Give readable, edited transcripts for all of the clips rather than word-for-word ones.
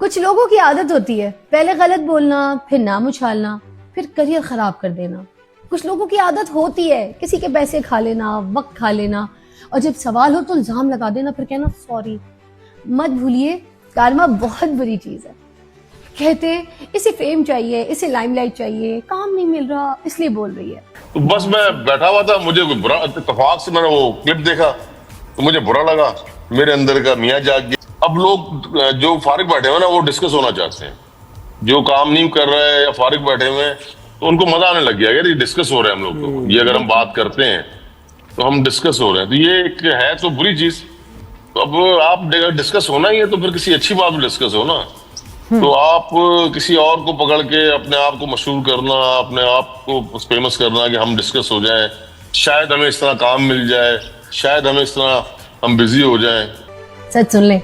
کچھ لوگوں کی عادت ہوتی ہے پہلے غلط بولنا، پھر نام اچھالنا، پھر کریئر خراب کر دینا۔ کچھ لوگوں کی عادت ہوتی ہے کسی کے پیسے کھا لینا، وقت کھا لینا، اور جب سوال ہو تو الزام لگا دینا، پھر کہنا سوری۔ مت بھولیے کارما بہت بری چیز ہے۔ کہتے اسے فیم چاہیے، اسے لائم لائٹ چاہیے، کام نہیں مل رہا اس لیے بول رہی ہے۔ تو بس میں بیٹھا ہوا تھا، مجھے برا اتفاق سے میں نے وہ کلپ دیکھا تو مجھے برا لگا، میرے اندر کا میاں جاگ گیا۔ اب لوگ جو فارغ بیٹھے ہوئے نا وہ ڈسکس ہونا چاہتے ہیں، جو کام نہیں کر رہے یا فارغ بیٹھے ہوئے تو ان کو مزہ آنے لگ گیا یار یہ ڈسکس ہو رہے ہیں ہم لوگ تو، یہ اگر ہم بات کرتے ہیں تو ہم ڈسکس ہو رہے ہیں، تو یہ ایک ہے تو بری چیز۔ تو اب آپ ڈسکس ہونا ہی ہے تو پھر کسی اچھی بات میں ڈسکس ہو نا۔ تو آپ کسی اور کو پکڑ کے اپنے آپ کو مشہور کرنا، اپنے آپ کو فیمس کرنا کہ ہم ڈسکس ہو جائیں، شاید ہمیں اس طرح کام مل جائے، شاید ہمیں اس طرح ہم بزی ہو جائیں۔ سچ سن لیں،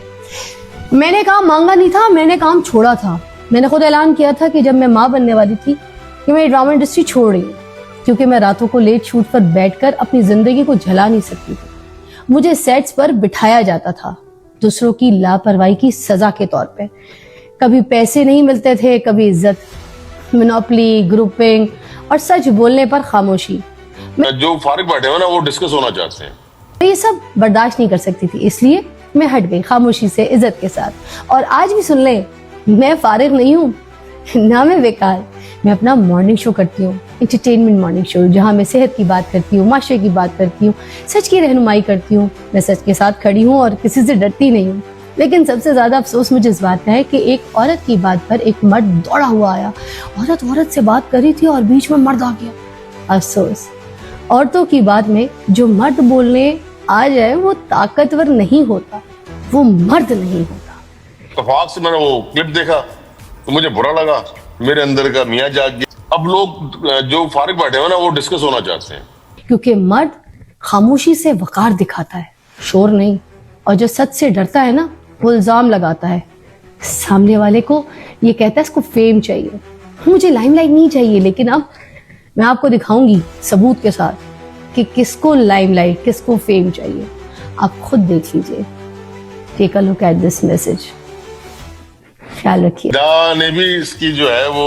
میں نے کام مانگا نہیں تھا، میں نے کام چھوڑا تھا۔ میں نے خود اعلان کیا تھا کہ جب میں ماں بننے والی تھی کہ میں ڈرامہ انڈسٹری چھوڑ رہی ہوں، کیونکہ میں راتوں کو لیٹ شوٹ پر بیٹھ کر اپنی زندگی کو جلا نہیں سکتی تھی۔ مجھے سیٹس پر بٹھایا جاتا تھا دوسروں کی لاپرواہی کی سزا کے طور پہ۔ کبھی پیسے نہیں ملتے تھے، کبھی عزت، منوپلی، گروپنگ اور سچ بولنے پر خاموشی۔ جو فارغ بیٹھے ہوئے نا وہ ڈسکس ہونا چاہتے ہیں۔ میں یہ سب برداشت نہیں کر سکتی تھی، اس لیے میں ہٹ گئی خاموشی سے، عزت کے ساتھ۔ اور آج بھی سن لیں، میں فارغ نہیں ہوں، نہ میں بیکار۔ میں اپنا مارننگ شو کرتی ہوں، انٹرٹینمنٹ مارننگ شو، جہاں میں صحت کی بات کرتی ہوں، معاشرے کی بات کرتی ہوں، سچ کی رہنمائی کرتی ہوں۔ میں سچ کے ساتھ کھڑی ہوں اور کسی سے ڈرتی نہیں ہوں۔ لیکن سب سے زیادہ افسوس مجھے اس بات کا ہے کہ ایک عورت کی بات پر ایک مرد دوڑا ہوا آیا۔ عورت سے بات کر رہی تھی اور بیچ میں مرد آ گیا۔ افسوس، عورتوں کی بات میں جو مرد بولنے آ جائے وہ طاقتور نہیں ہوتا، وہ مرد نہیں ہوتا۔ اتفاق سے میں نے وہ کلپ دیکھا تو مجھے برا لگا، میرے اندر کا میاں جاگ گیا۔ اب لوگ جو فارغ بیٹھے ہوئے نا وہ ڈسکس ہونا چاہتے ہیں، کیونکہ مرد خاموشی سے وقار دکھاتا ہے، شور نہیں۔ اور جو سچ سے ڈرتا ہے نا وہ الزام لگاتا ہے، سامنے والے کو یہ کہتا ہے اس کو فیم چاہیے۔ مجھے لائم لائٹ نہیں چاہیے، لیکن اب میں آپ کو دکھاؤں گی ثبوت کے ساتھ کہ کس کو لائم لائٹ، کس کو فیم چاہیے۔ آپ خود دیکھ لیجئے۔ ٹیک اے لک ایٹ دس میسج۔ خیال رکھیے۔ نے بھی اس کی جو ہے وہ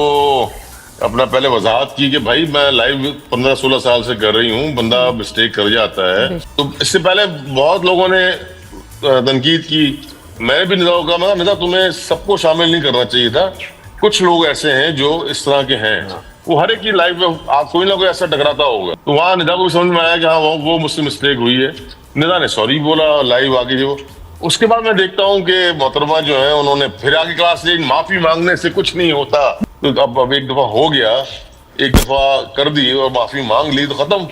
اپنا پہلے وضاحت کی کہ بھائی میں لائیو 15-16 سال سے کر رہی ہوں، بندہ مسٹیک کر جاتا ہے۔ تو اس سے پہلے بہت لوگوں نے تنقید کی، میں نے بھی ندا کو کہا ندا تمہیں سب کو شامل نہیں کرنا چاہیے تھا، کچھ لوگ ایسے ہیں جو اس طرح کے ہیں، وہ ہر ایک کی لائف میں آپ کوئی نہ کوئی ایسا ٹکراتا ہوگا۔ تو وہاں ندا کو بھی سمجھ میں آیا کہ ہاں وہ مجھ سے مسٹیک ہوئی ہے، ندا نے سوری بولا لائیو آگے جو۔ اس کے بعد میں دیکھتا ہوں کہ محترمہ جو ہے انہوں نے پھر آگے کلاس لی، معافی مانگنے سے کچھ نہیں ہوتا۔ تو اب ایک دفعہ ہو گیا، ایک دفعہ کر دی اور معافی مانگ لی تو ختم۔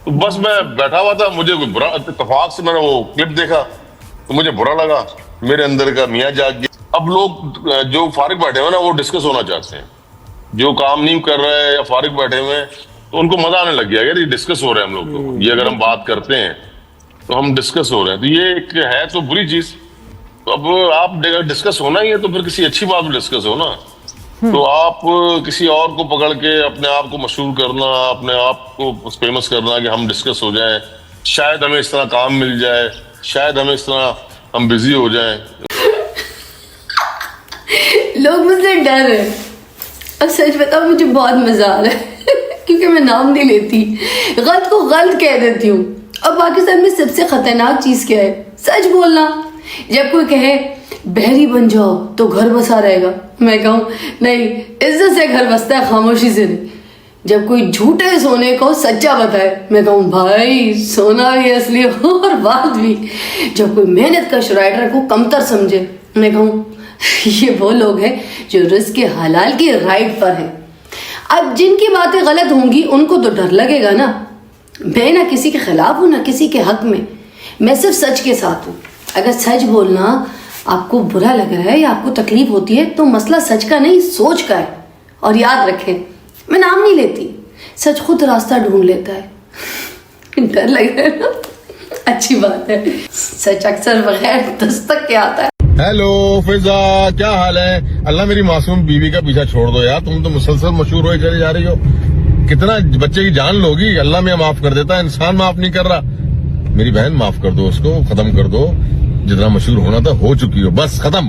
تو بس میں بیٹھا ہوا تھا، مجھے برا اتفاق سے میں نے وہ کلپ دیکھا تو مجھے برا لگا، میرے اندر کا میاں جاگ گیا۔ اب لوگ جو فارغ بیٹھے ہوئے نا وہ ڈسکس ہونا چاہتے ہیں، جو کام نہیں کر رہے یا فارغ بیٹھے ہوئے تو ان کو مزہ آنے لگ گیا یار یہ ڈسکس ہو رہے ہیں ہم لوگ تو، یہ اگر ہم بات کرتے ہیں تو ہم ڈسکس ہو رہے ہیں، تو یہ ایک ہے تو بری چیز۔ تو اب آپ ڈسکس ہونا ہی ہے تو پھر کسی اچھی بات میں ڈسکس ہو نا۔ تو آپ کسی اور کو پکڑ کے اپنے آپ کو مشہور کرنا، اپنے آپ کو فیمس کرنا کہ ہم ڈسکس ہو جائیں، شاید ہمیں اس طرح کام مل جائے، شاید ہمیں اس طرح ہم بزی ہو جائیں۔ لوگ مجھ سے ڈر رہے ہیں، اب سچ بتاؤ مجھے بہت مزہ آ رہا ہے کیونکہ میں نام نہیں لیتی، غلط کو غلط کہہ دیتی ہوں۔ اور پاکستان میں سب سے خطرناک چیز کیا ہے؟ سچ بولنا۔ جب کوئی کہے بحری بن جاؤ تو گھر بسا رہے گا، میں کہوں نہیں، عزت سے گھر بستا ہے، خاموشی سے نہیں۔ جب کوئی جھوٹے سونے کو سچا بتائے، میں کہوں بھائی سونا بھی اصلی اور بات بھی۔ جب کوئی محنت کش رائٹر کو کمتر سمجھے، میں کہوں یہ وہ لوگ ہیں جو رزق حلال کی رائٹ پر ہیں۔ اب جن کی باتیں غلط ہوں گی ان کو تو ڈر لگے گا نا۔ میں نہ کسی کے خلاف ہوں نہ کسی کے حق میں صرف سچ کے ساتھ ہوں۔ اگر سچ بولنا آپ کو برا لگ رہا ہے یا آپ کو تکلیف ہوتی ہے تو مسئلہ سچ کا نہیں سوچ کا ہے۔ اور یاد رکھیں میں نام نہیں لیتی، سچ خود راستہ ڈھونڈ لیتا ہے۔ ڈر لگ رہا ہے نا، اچھی بات ہے، سچ اکثر بغیر دستک کے آتا ہے۔ ہیلو فضا، کیا حال ہے؟ اللہ میری معصوم بیوی کا پیچھا چھوڑ دو یار، تم تو مسلسل مشہور ہوئے چلے جا رہی ہو، کتنا بچے کی جان لوگی؟ اللہ میں معاف کر دیتا ہے، انسان معاف نہیں کر رہا۔ میری بہن معاف کر دو، اس کو ختم کر دو، جتنا مشہور ہونا تھا ہو چکی ہو، بس ختم۔